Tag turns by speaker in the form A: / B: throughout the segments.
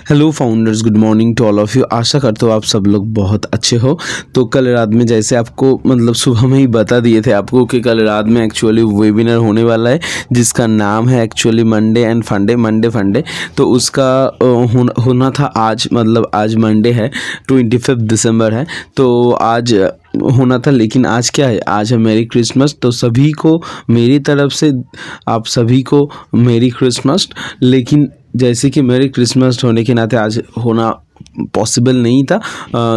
A: Hello founders, good morning to all of you. आशा करता हूँ आप सब लोग बहुत अच्छे हो। तो कल रात में जैसे आपको मतलब सुबह में ही बता दिए थे आपको कि कल रात में एक्चुअली वेबिनार होने वाला है जिसका नाम है एक्चुअली मंडे एंड फंडे। तो उसका होना था आज, मतलब आज मंडे है, 25 दिसंबर है। तो आज होना था, लेकिन आज क्या है, आज है मेरी क्रिसमस। तो सभी को मेरी तरफ से, आप सभी को मेरी क्रिसमस। लेकिन जैसे कि मेरी क्रिसमस होने के नाते आज होना पॉसिबल नहीं था,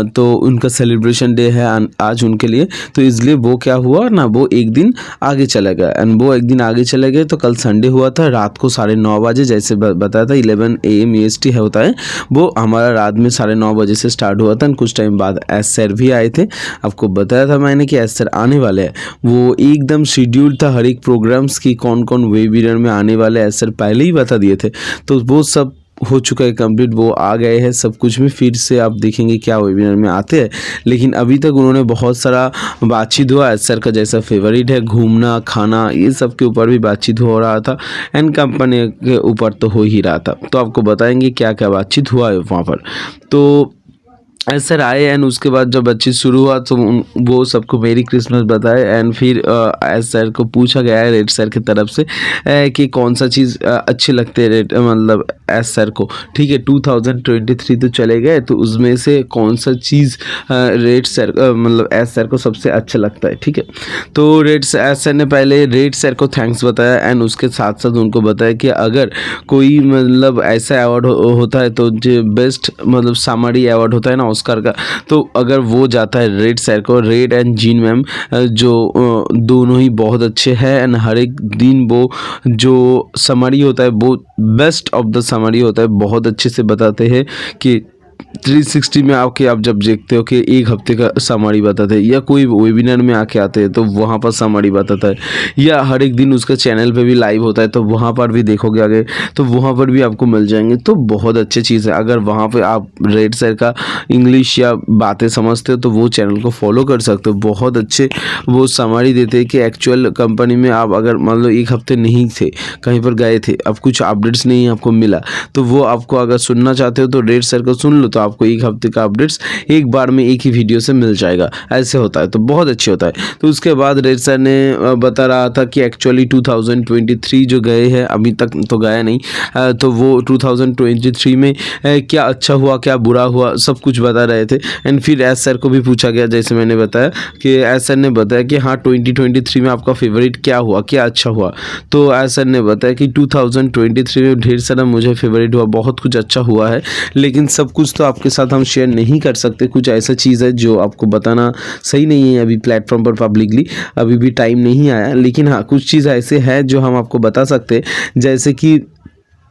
A: तो उनका सेलिब्रेशन डे है आज उनके लिए। तो इसलिए वो क्या हुआ ना, वो एक दिन आगे चला गया। एंड वो एक दिन आगे चले गए। तो कल संडे हुआ था, रात को 9:30 बजे, जैसे बताया था 11 AM EST है होता है, वो हमारा रात में 9:30 बजे से स्टार्ट हुआ था। कुछ टाइम बाद एस सर भी आए थे। आपको बताया था मैंने कि एस सर आने वाले हैं। वो एकदम शेड्यूल था हर एक प्रोग्राम्स की, कौन कौन वेबिनार में आने वाले एस सर पहले ही बता दिए थे। तो वो सब हो चुका है कंप्लीट, वो आ गए हैं सब कुछ में। फिर से आप देखेंगे क्या वेबिनार में आते हैं। लेकिन अभी तक उन्होंने बहुत सारा बातचीत हुआ। एस सर का जैसा फेवरेट है घूमना खाना, ये सब के ऊपर भी बातचीत हो रहा था। एंड कंपनी के ऊपर तो हो ही रहा था। तो आपको बताएंगे क्या क्या बातचीत हुआ है वहाँ पर। तो एस सर आए एंड उसके बाद जब बातचीत शुरू हुआ तो वो सबको मेरी क्रिसमस बताए। एंड फिर एस सर को पूछा गया है रेड सर की तरफ से कि कौन सा चीज़ अच्छे लगते हैं रेड, मतलब एस सर को। ठीक है, 2023 तो चले गए, तो उसमें से कौन सा चीज़ रेड सर मतलब एस सर को सबसे अच्छा लगता है। ठीक है, तो एस सर ने पहले रेड सर को थैंक्स बताया। एंड उसके साथ साथ उनको बताया कि अगर कोई मतलब ऐसा अवार्ड होता है तो जो बेस्ट मतलब समरी अवार्ड होता है ना ऑस्कर का, तो अगर वो जाता है रेड सर को। रेड एंड जीन मैम जो दोनों ही बहुत अच्छे हैं। एंड हर एक दिन वो जो समरी होता है वो बेस्ट ऑफ द समरी होता है, बहुत अच्छे से बताते हैं कि 360 में आके आप जब देखते हो कि एक हफ्ते का समरी बताते हैं, या कोई वेबिनार में आके आते हैं तो वहाँ पर समरी बताता है, या हर एक दिन उसका चैनल पे भी लाइव होता है तो वहाँ पर भी देखोगे आगे, तो वहाँ पर भी आपको मिल जाएंगे। तो बहुत अच्छी चीज़ है। अगर वहाँ पे आप रेड सर का इंग्लिश या बातें समझते हो तो वो चैनल को फॉलो कर सकते हो। बहुत अच्छे वो समरी देते हैं कि एक्चुअल कंपनी में आप अगर मान लो एक हफ्ते नहीं थे, कहीं पर गए थे, अब कुछ अपडेट्स नहीं आपको मिला, तो वो आपको अगर सुनना चाहते हो तो रेड सर को सुन लो, तो आपको एक हफ्ते का अपडेट्स एक बार में एक ही वीडियो से मिल जाएगा। ऐसे होता है, तो बहुत अच्छे होता है। तो उसके बाद रेड सर ने बता रहा था कि एक्चुअली 2023 जो गए हैं, अभी तक तो गया नहीं, तो वो 2023 में क्या अच्छा हुआ क्या बुरा हुआ सब कुछ बता रहे थे। एंड फिर एस सर को भी पूछा गया, जैसे मैंने बताया कि एस सर ने बताया कि हाँ 2023 में आपका फेवरेट क्या हुआ, क्या अच्छा हुआ। तो एस सर ने बताया कि 2023 में ढेर सारा मुझे फेवरेट हुआ, बहुत कुछ अच्छा हुआ है, लेकिन सब कुछ तो आपके साथ हम शेयर नहीं कर सकते। कुछ ऐसा चीज़ है जो आपको बताना सही नहीं है अभी प्लेटफॉर्म पर पब्लिकली, अभी भी टाइम नहीं आया। लेकिन हाँ कुछ चीज़ ऐसे है जो हम आपको बता सकते हैं, जैसे कि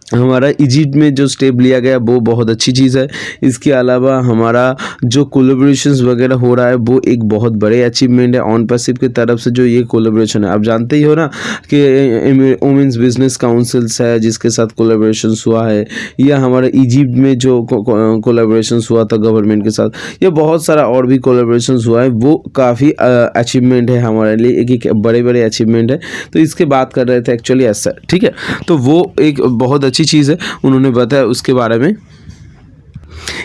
A: हमारा इजिप्ट में जो स्टेप लिया गया वो बहुत अच्छी चीज़ है। इसके अलावा हमारा जो कोलैबोरेशंस वगैरह हो रहा है वो एक बहुत बड़े अचीवमेंट है ऑन पैसिव की तरफ से। जो ये कोलैबोरेशन है, आप जानते ही हो ना कि वुमेन्स बिजनेस काउंसिल्स है जिसके साथ कोलैबोरेशंस हुआ है, या हमारा इजिप्ट में जो कोलैबोरेशंस हुआ था गवर्नमेंट के साथ, या बहुत सारा और भी कोलैबोरेशंस हुआ है। वो काफ़ी अचीवमेंट है हमारे लिए, एक बड़े बड़े अचीवमेंट है। तो इसके बात कर रहे थे एक्चुअली एस सर। ठीक है, तो वो एक बहुत अच्छी चीज़ है, उन्होंने बताया उसके बारे में।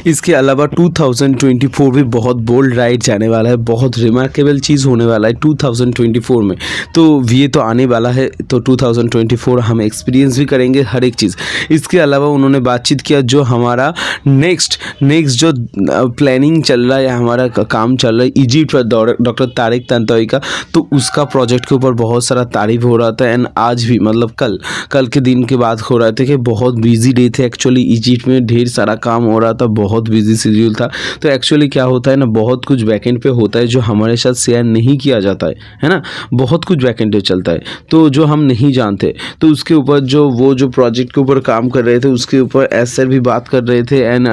A: इसके अलावा 2024 भी बहुत बोल्ड राइड जाने वाला है, बहुत रिमार्केबल चीज़ होने वाला है 2024 में। तो ये तो आने वाला है, तो 2024 हम एक्सपीरियंस भी करेंगे हर एक चीज़। इसके अलावा उन्होंने बातचीत किया जो हमारा नेक्स्ट जो प्लानिंग चल रहा है या हमारा काम चल रहा है इजिप्ट पर डॉक्टर तारिक तंतोई का, तो उसका प्रोजेक्ट के ऊपर बहुत सारा तारीफ हो रहा था। एंड आज भी मतलब कल के दिन के बाद हो रहा था कि बहुत बिजी डे थे एक्चुअली, इजिप्ट में ढेर सारा काम हो रहा था, बहुत बिजी शेड्यूल था। तो एक्चुअली क्या होता है ना, बहुत कुछ बैकएंड पे होता है जो हमारे साथ शेयर नहीं किया जाता है ना। बहुत कुछ बैकएंड पे चलता है तो जो हम नहीं जानते, तो उसके ऊपर जो वो जो प्रोजेक्ट के ऊपर काम कर रहे थे उसके ऊपर एस सर भी बात कर रहे थे। एंड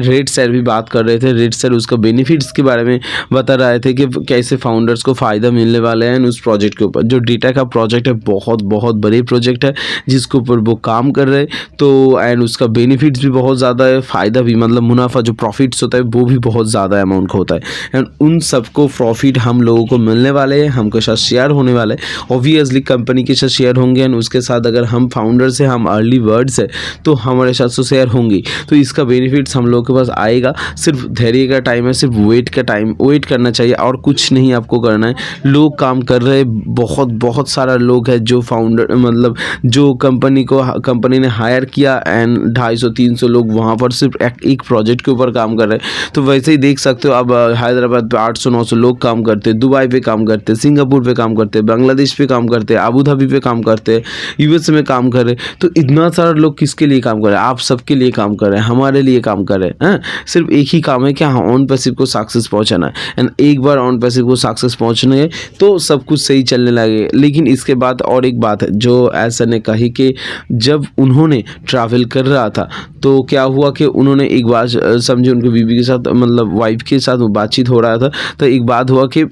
A: रेड सर भी बात कर रहे थे। रेड सर उसका बेनिफिट्स के बारे में बता रहे थे कि कैसे फाउंडर्स को फ़ायदा मिलने वाले हैं उस प्रोजेक्ट के ऊपर। जो डेटा का प्रोजेक्ट है बहुत बड़े प्रोजेक्ट है जिसके ऊपर वो काम कर रहे हैं, तो एंड उसका बेनिफिट्स भी बहुत बहुत ज़्यादा है, फ़ायदा भी मतलब मुनाफा जो प्रॉफिट्स होता है वो भी बहुत ज़्यादा अमाउंट का होता है। एंड उन सबको प्रॉफिट हम लोगों को मिलने वाले हैं, हमके साथ शेयर होने वाले हैं। ऑब्वियसली कंपनी के साथ शेयर होंगे एंड उसके साथ अगर हम फाउंडर्स हैं, हम अर्ली बर्ड्स है तो हमारे साथ तो शेयर होंगे। तो इसका बेनिफिट्स हम लोगों के पास आएगा। सिर्फ धैर्य का टाइम है, सिर्फ वेट करना चाहिए और कुछ नहीं आपको करना है। लोग काम कर रहे हैं, बहुत सारा लोग है जो फाउंडर मतलब जो कंपनी ने हायर किया एंड 250-300 लोग वहाँ पर सिर्फ एक प्रोजेक्ट के ऊपर काम कर रहे हैं। तो वैसे ही देख सकते हो, अब हैदराबाद पे 800-900 लोग काम करते हैं, दुबई पे काम करते हैं, सिंगापुर पे काम करते हैं, बांग्लादेश पे काम करते हैं, अबू धाबी पे काम करते हैं, यूएस में काम कर रहे हैं। तो इतना सारा लोग किसके लिए काम कर रहे हैं? आप सबके लिए काम कर रहे हैं, हमारे लिए काम कर रहे हैं। सिर्फ एक ही काम है कि हाँ, ऑन पैसिव को सक्सेस पहुँचाना है। एंड एक बार ऑन पैसिव को सक्सेस पहुँचने गए तो सब कुछ सही चलने लगे। लेकिन इसके बाद और एक बात है जो ऐसा ने कही कि जब उन्होंने ट्रैवल कर रहा था तो क्या हुआ कि उन्होंने एक बात समझे, उनके बीवी के साथ मतलब वाइफ के साथ बातचीत हो रहा था तो एक बात हुआ कि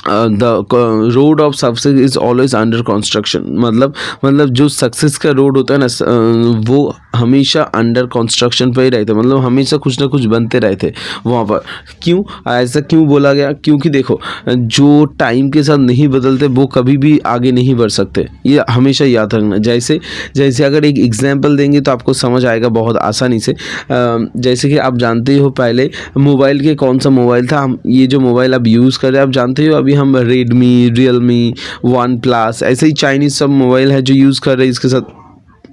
A: the road of success is always under construction. मतलब जो सक्सेस का रोड होता है ना वो हमेशा अंडर कंस्ट्रक्शन पे ही रहते, मतलब हमेशा कुछ ना कुछ बनते रहते वहाँ पर। क्यों ऐसा क्यों बोला गया? क्योंकि देखो, जो टाइम के साथ नहीं बदलते वो कभी भी आगे नहीं बढ़ सकते, ये हमेशा याद रखना। जैसे अगर एक एग्जांपल देंगे तो आपको समझ आएगा बहुत आसानी से। जैसे कि आप जानते हो पहले मोबाइल के कौन सा मोबाइल था, हम ये जो मोबाइल आप यूज़ कर रहे हैं आप जानते हो, अभी हम रेडमी, रियलमी, वन प्लस ऐसे ही चाइनीज़ सब मोबाइल है जो यूज़ कर रहे हैं। इसके साथ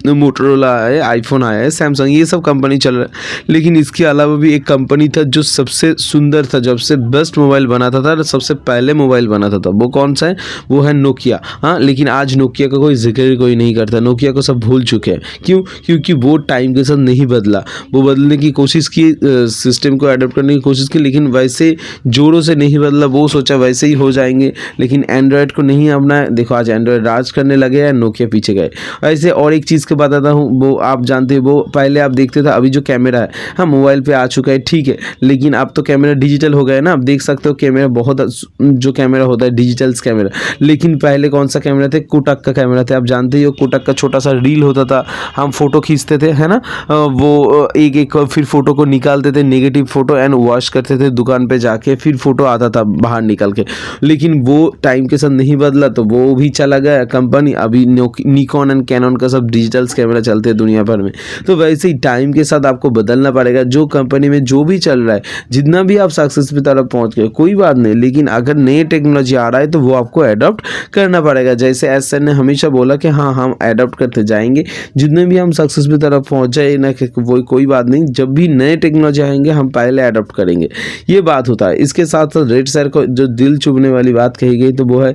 A: मोटोरोला है, आईफोन आया है, सैमसंग, ये सब कंपनी चल रहा है। लेकिन इसके अलावा भी एक कंपनी था जो सबसे सुंदर था, जब से बेस्ट मोबाइल बनाता था, सबसे पहले मोबाइल बनाता था, वो कौन सा है? वो है नोकिया। हाँ, लेकिन आज नोकिया का कोई जिक्र कोई नहीं करता, नोकिया को सब भूल चुके हैं। क्यों? क्योंकि वो टाइम के साथ नहीं बदला, वो बदलने की कोशिश की, सिस्टम को अडोप्ट करने की कोशिश की, लेकिन वैसे जोरों से नहीं बदला। वो सोचा वैसे ही हो जाएंगे, लेकिन एंड्रॉयड को नहीं अपनाया। देखो आज एंड्रॉयड राज करने लगे हैं, नोकिया पीछे गए। ऐसे और एक चीज़ बताता हूँ, वो आप जानते हो, वो पहले आप देखते थे, अभी जो कैमरा है हाँ मोबाइल पे आ चुका है, ठीक है, लेकिन अब तो कैमरा डिजिटल हो गया है ना। आप देख सकते हो कैमरा बहुत जो कैमरा होता है डिजिटल कैमरा। लेकिन पहले कौन सा कैमरा थे? कोटक का कैमरा थे। आप जानते हो कोटक का छोटा सा रील होता था, हम फोटो खींचते थे, है ना, वो एक फिर फोटो को निकालते थे, नेगेटिव फोटो, एंड वॉश करते थे दुकान पे जाके, फिर फोटो आता था बाहर निकल के। लेकिन वो टाइम के साथ नहीं बदला तो वो भी चला गया कंपनी। अभी निकॉन एंड कैनन का सब डिजिटल कैमरा चलते हैं दुनिया भर में। तो वैसे ही टाइम के साथ आपको बदलना पड़ेगा। जो कंपनी में जो भी चल रहा है, जितना भी आप सक्सेस की तरफ पहुंच गए कोई बात नहीं, लेकिन अगर नई टेक्नोलॉजी आ रहा है तो वो आपको अडॉप्ट करना पड़ेगा। जैसे एस सर ने हमेशा बोला कि हाँ हम अडॉप्ट करते जाएंगे, जितने भी हम सक्सेस की तरफ पहुंच जाए ना, वो कोई बात नहीं, जब भी नए टेक्नोलॉजी आएंगे हम पहले अडॉप्ट करेंगे, ये बात होता है। इसके साथ साथ रेड सर को जो दिल चुभने वाली बात कही गई तो वो है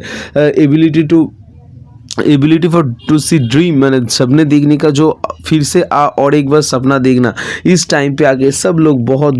A: ability for to see dream, मैंने सपने देखने का जो फिर से और एक बार सपना देखना। इस टाइम पे आके सब लोग बहुत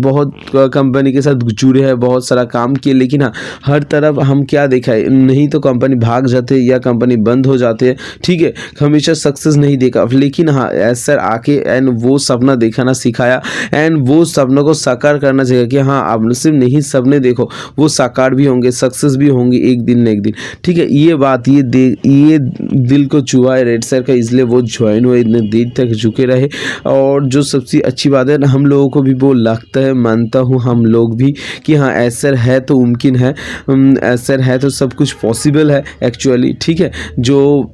A: कंपनी के साथ जुड़े हैं, बहुत सारा काम किए, लेकिन हाँ हर तरफ हम क्या देखा है, नहीं तो कंपनी भाग जाते या कंपनी बंद हो जाते हैं, ठीक है, हमेशा सक्सेस नहीं देखा। लेकिन हाँ एस सर आके एंड वो सपना दिखाना सिखाया एंड वो सपनों को साकार करना चाहिए कि हाँ आप सिर्फ नहीं सपने देखो, वो साकार भी होंगे, सक्सेस भी होंगे एक दिन न एक दिन, ठीक है। ये बात ये दिल को छुआ है रेड सर का, इसलिए वो ज्वाइन हुए, इतने देर तक झुके रहे। और जो सबसे अच्छी बात है ना, हम लोगों को भी वो लगता है, मानता हूँ हम लोग भी कि हाँ ऐसा है तो मुमकिन है, ऐसा है तो सब कुछ पॉसिबल है एक्चुअली, ठीक है। जो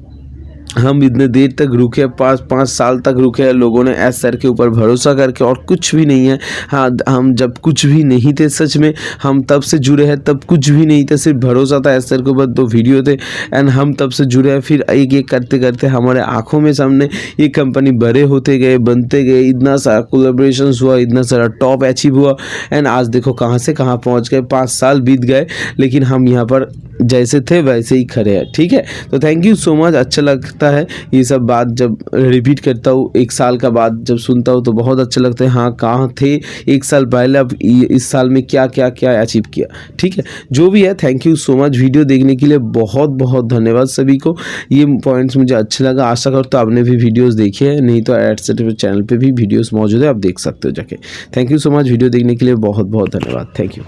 A: हम इतने देर तक रुके, 5 साल तक रुके हैं लोगों ने एस सर के ऊपर भरोसा करके, और कुछ भी नहीं है। हाँ हम जब कुछ भी नहीं थे, सच में हम तब से जुड़े हैं, तब कुछ भी नहीं था, सिर्फ भरोसा था एस सर के ऊपर, 2 वीडियो थे एंड हम तब से जुड़े हैं। फिर एक एक करते करते हमारे आंखों में सामने ये कंपनी बड़े होते गए, बनते गए, इतना सारा कोलेब्रेशन हुआ, इतना सारा टॉप अचीव हुआ एंड आज देखो कहाँ से कहाँ पहुँच गए। 5 साल बीत गए लेकिन हम यहाँ पर जैसे थे वैसे ही खड़े हैं, ठीक है। तो थैंक यू सो मच। अच्छा लगता है ये सब बात जब रिपीट करता हूँ, 1 साल का बाद जब सुनता हूँ तो बहुत अच्छा लगता है। हाँ कहाँ थे 1 साल पहले, अब इस साल में क्या क्या क्या अचीव किया, ठीक है। जो भी है thank you so much. Video देखने के लिए बहुत बहुत धन्यवाद सभी को। ये पॉइंट्स मुझे अच्छा लगा, आशा करता हूँ आपने भी वीडियोज़ देखे हैं, नहीं तो एटसेट्रा चैनल पर भी वीडियोज़ मौजूद है, आप देख सकते हो जाके। Thank you so much. Video देखने के लिए बहुत बहुत धन्यवाद। Thank you.